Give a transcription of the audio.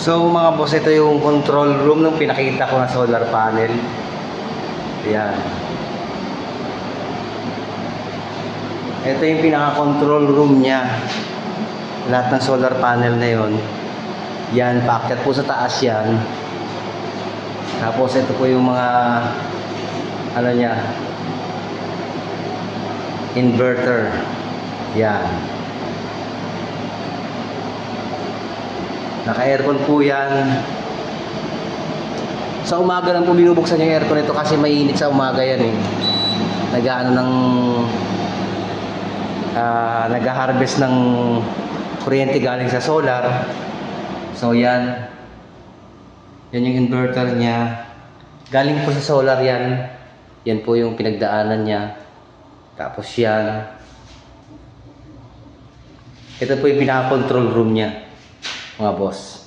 So mga boss, ito yung control room nung pinakita ko na solar panel. Ayan. Ito yung pinaka-control room niya. Lahat ng solar panel na yon. Yan, paakyat po sa taas yan. Tapos ito po yung mga ano niya, inverter. Yan. Naka-aircon po yan. Sa umaga lang po binubuksan yung aircon nito kasi mainit sa umaga yan eh. Nag-harvest ng kuryente galing sa solar. So yan. Yan yung inverter niya. Galing po sa solar yan. Yan po yung pinagdaanan niya. Tapos yan. Ito po yung pinaka-control room niya, mga boss.